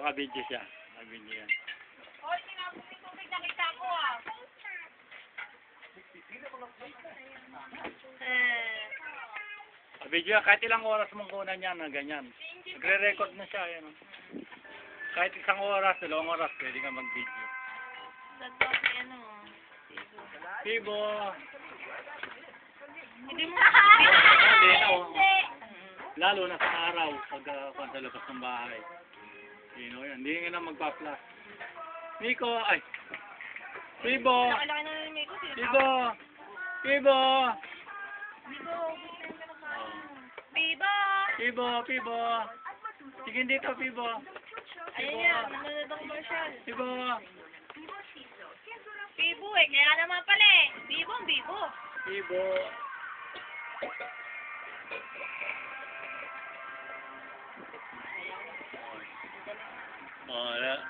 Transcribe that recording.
Kabidyo siya. Kabidyo yan. Hoy, tinapos yung tubig, nakita ko ah. Kabidyo yan. Kahit ilang oras mong kunan yan na ganyan. Nagre-record na siya. Yan. Kahit isang oras, 2 oras, pwede ka mag-video. Pibo. Hindi mo Hindi na. Lalo na sa araw, pag sa labas ng bahay. Sino yan? Hindi nga na magpa-flash. Miko, ay. Pibo. Nakalaki na ng Miko. Pibo. Pibo. Bibo! Pibo, Pibo. Sige dito, Pibo. Ayun yan, nanonood ang commercial. Pibo. Bibo eh, kaya naman pala eh. Bibo, bibo. Pibo. Oh,